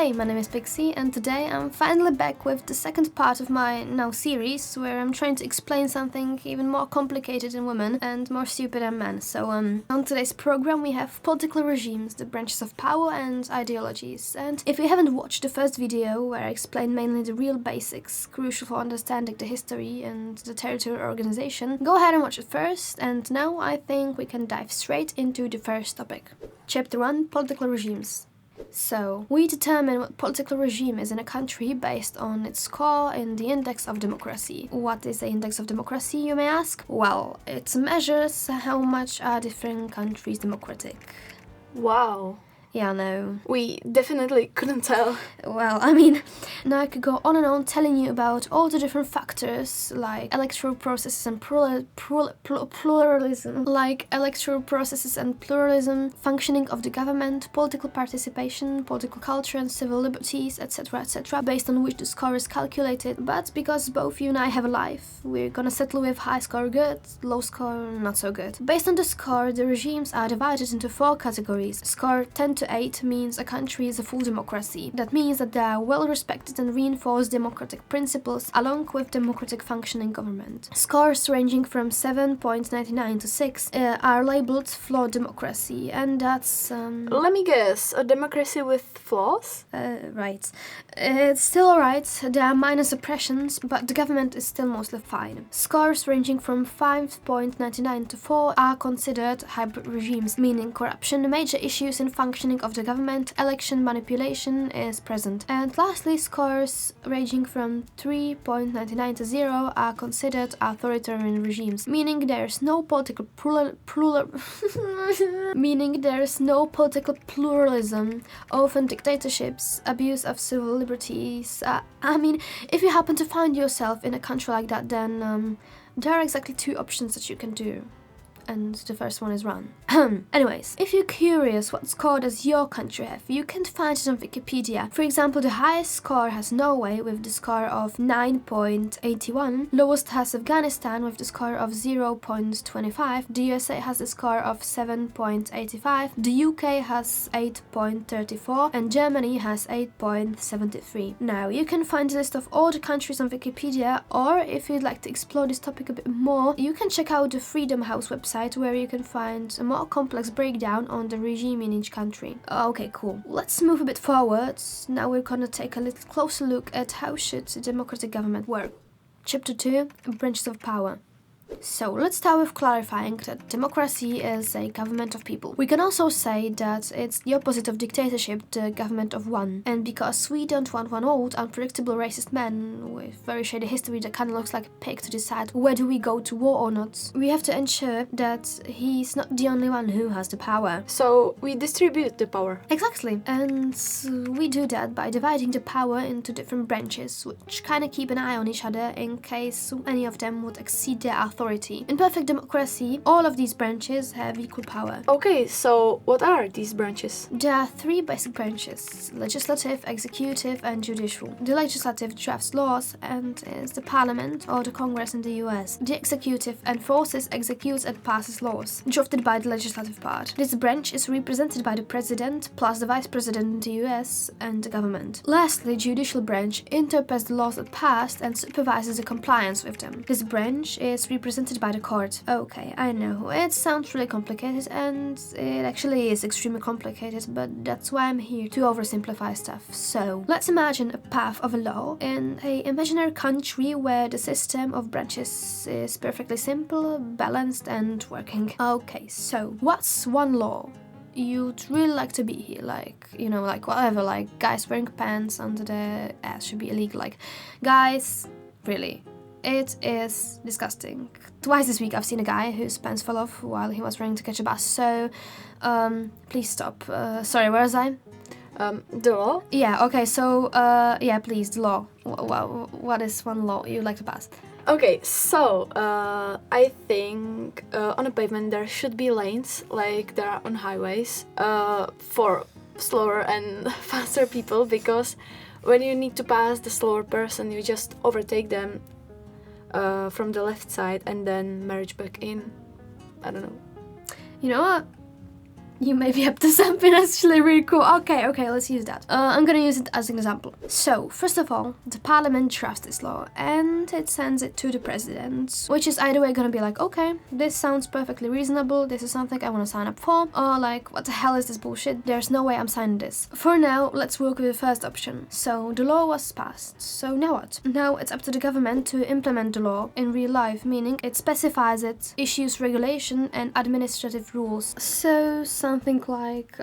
Hey, my name is Pixie, and today I'm finally back with the second part of my now series, where I'm trying to explain something even more complicated in women and more stupid in men. So, on today's program we have political regimes, the branches of power, and ideologies. And if you haven't watched the first video, where I explain mainly the real basics, crucial for understanding the history and the territorial organization, go ahead and watch it first, and now I think we can dive straight into the first topic. Chapter 1, Political Regimes. So, we determine what political regime is in a country based on its score in the Index of Democracy. What is the Index of Democracy, you may ask? Well, it measures how much are different countries democratic. Wow. Yeah, no. We definitely couldn't tell. Well, I mean, now I could go on and on telling you about all the different factors, like electoral processes and pluralism, functioning of the government, political participation, political culture and civil liberties, etc., based on which the score is calculated. But because both you and I have a life, we're gonna settle with high score good, low score not so good. Based on the score, the regimes are divided into 4 categories. Score 10 to 8 means a country is a full democracy. That means that there are well-respected and reinforced democratic principles along with democratic functioning government. Scores ranging from 7.99 to 6 are labeled flawed democracy, and that's... Let me guess, a democracy with flaws? Right. It's still alright, there are minor suppressions, but the government is still mostly fine. Scores ranging from 5.99 to 4 are considered hybrid regimes, meaning corruption, major issues in functioning of the government, election manipulation is present. And lastly, scores ranging from 3.99 to 0 are considered authoritarian regimes, meaning there is no political pluralism, often dictatorships, abuse of civil liberties. I mean, if you happen to find yourself in a country like that, then there are exactly 2 options that you can do. And the first one is run. Anyways, if you're curious what score does your country have, you can find it on Wikipedia. For example, the highest score has Norway with the score of 9.81, lowest has Afghanistan with the score of 0.25, the USA has a score of 7.85, the UK has 8.34, and Germany has 8.73. Now, you can find a list of all the countries on Wikipedia, or if you'd like to explore this topic a bit more, you can check out the Freedom House website, where you can find a more complex breakdown on the regime in each country. Okay, cool. Let's move a bit forwards. Now we're gonna take a little closer look at how should a democratic government work. Chapter 2, Branches of Power. So, let's start with clarifying that democracy is a government of people. We can also say that it's the opposite of dictatorship, the government of one. And because we don't want one old, unpredictable racist man with very shady history that kinda looks like a pig to decide whether we go to war or not, we have to ensure that he's not the only one who has the power. So, we distribute the power. Exactly. And we do that by dividing the power into different branches, which kinda keep an eye on each other in case any of them would exceed their authority. In perfect democracy, all of these branches have equal power. Okay, so what are these branches? There are 3 basic branches: legislative, executive, and judicial. The legislative drafts laws and is the parliament or the Congress in the US. The executive enforces, executes, and passes laws, drafted by the legislative part. This branch is represented by the president, plus the vice president in the US, and the government. Lastly, judicial branch interprets the laws that passed and supervises the compliance with them. This branch is represented by the court. Okay, I know, it sounds really complicated, and it actually is extremely complicated, but that's why I'm here to oversimplify stuff. So, let's imagine a path of a law in an imaginary country where the system of branches is perfectly simple, balanced, and working. Okay, so what's one law you'd really like to be here? Like, you know, like whatever, like guys wearing pants under their ass should be illegal. Like, guys, really, it is disgusting. Twice this week I've seen a guy whose pants fell off while he was running to catch a bus, so please stop. Sorry, where was I? The law? Yeah, okay, so yeah, please, the law. What is one law you'd like to pass? Okay, so I think on a pavement there should be lanes like there are on highways for slower and faster people, because when you need to pass the slower person, you just overtake them from the left side and then merge back in. I don't know. You know what? You may be up to something actually really cool. Okay, let's use that. I'm gonna use it as an example. So, first of all, the parliament drafts this law and it sends it to the president, which is either way gonna be like, okay, this sounds perfectly reasonable, this is something I wanna sign up for, or like, what the hell is this bullshit? There's no way I'm signing this. For now, let's work with the first option. So, the law was passed. So now what? Now it's up to the government to implement the law in real life, meaning it specifies it, issues regulation and administrative rules. So, something like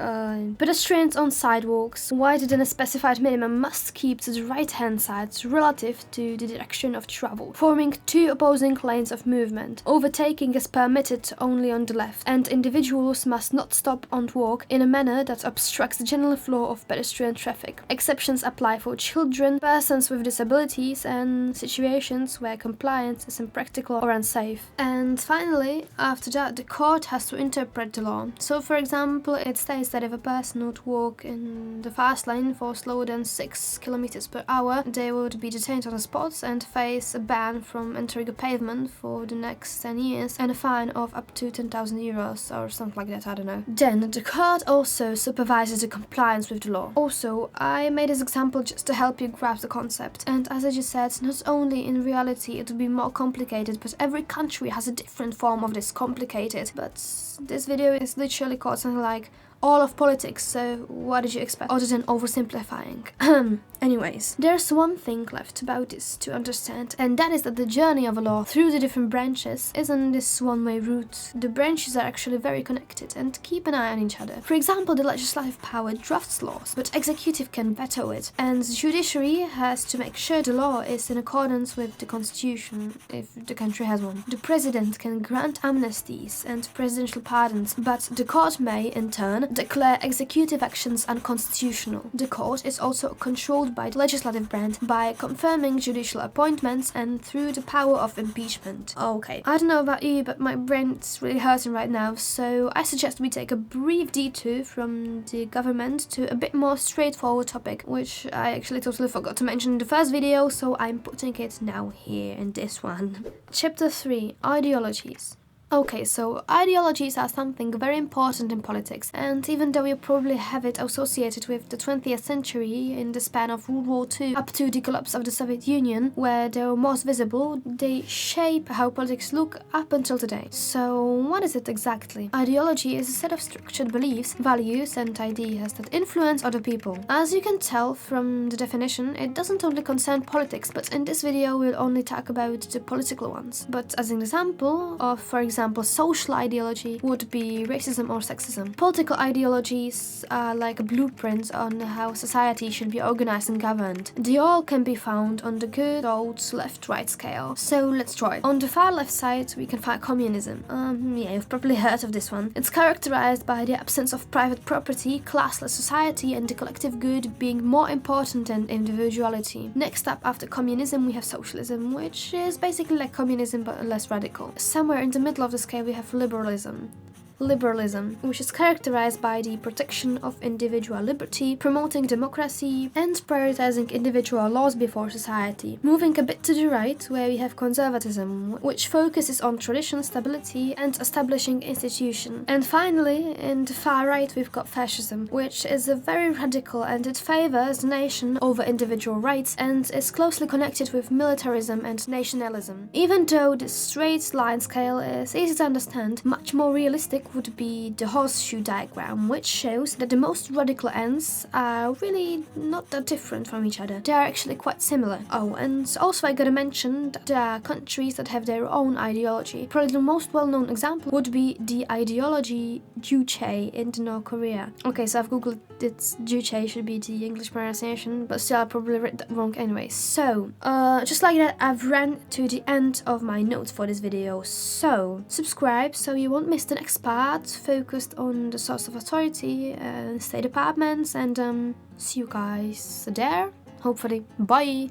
pedestrians on sidewalks wider than a specified minimum must keep to the right-hand side relative to the direction of travel, forming two opposing lanes of movement. Overtaking is permitted only on the left, and individuals must not stop and walk in a manner that obstructs the general flow of pedestrian traffic. Exceptions apply for children, persons with disabilities, and situations where compliance is impractical or unsafe. And finally, after that, the court has to interpret the law. So, for example, it states that if a person would walk in the fast lane for slower than 6 kilometers per hour, they would be detained on the spot and face a ban from entering a pavement for the next 10 years and a fine of up to 10,000 euros or something like that, I don't know. Then, the court also supervises the compliance with the law. Also, I made this example just to help you grasp the concept. And as I just said, not only in reality it would be more complicated, but every country has a different form of this complicated. But this video is literally called something like all of politics, so what did you expect other than oversimplifying? Anyways, there's one thing left about this to understand, and that is that the journey of a law through the different branches isn't this one-way route. The branches are actually very connected and keep an eye on each other. For example, the legislative power drafts laws, but executive can veto it, and the judiciary has to make sure the law is in accordance with the constitution, if the country has one. The president can grant amnesties and presidential pardons, but the court may, in turn, declare executive actions unconstitutional. The court is also controlled by the legislative branch by confirming judicial appointments and through the power of impeachment. Okay, I don't know about you, but my brain's really hurting right now, so I suggest we take a brief detour from the government to a bit more straightforward topic, which I actually totally forgot to mention in the first video, so I'm putting it now here in this one. Chapter 3: Ideologies. Okay, so ideologies are something very important in politics, and even though you probably have it associated with the 20th century in the span of World War II up to the collapse of the Soviet Union, where they were most visible, they shape how politics look up until today. So, what is it exactly? Ideology is a set of structured beliefs, values, and ideas that influence other people. As you can tell from the definition, it doesn't only concern politics, but in this video we'll only talk about the political ones. But as an example of, for example, social ideology would be racism or sexism. Political ideologies are like a blueprint on how society should be organized and governed. They all can be found on the good old left-right scale. So let's try. On the far left side, we can find communism. Yeah, you've probably heard of this one. It's characterized by the absence of private property, classless society, and the collective good being more important than individuality. Next up, after communism, we have socialism, which is basically like communism but less radical. Somewhere in the middle of the scale we have liberalism, which is characterized by the protection of individual liberty, promoting democracy, and prioritizing individual laws before society. Moving a bit to the right, where we have conservatism, which focuses on tradition, stability, and establishing institutions. And finally, in the far right, we've got fascism, which is a very radical, and it favors the nation over individual rights and is closely connected with militarism and nationalism. Even though the straight line scale is easy to understand, much more realistic would be the horseshoe diagram, which shows that the most radical ends are really not that different from each other. They are actually quite similar. Oh, and also I gotta mention that there are countries that have their own ideology. Probably the most well-known example would be the ideology Juche in North Korea. Okay, so I've googled it, Juche should be the English pronunciation, but still I probably read that wrong anyway. So, just like that, I've ran to the end of my notes for this video. So, subscribe so you won't miss the next part focused on the source of authority, state departments, and see you guys there, hopefully. Bye!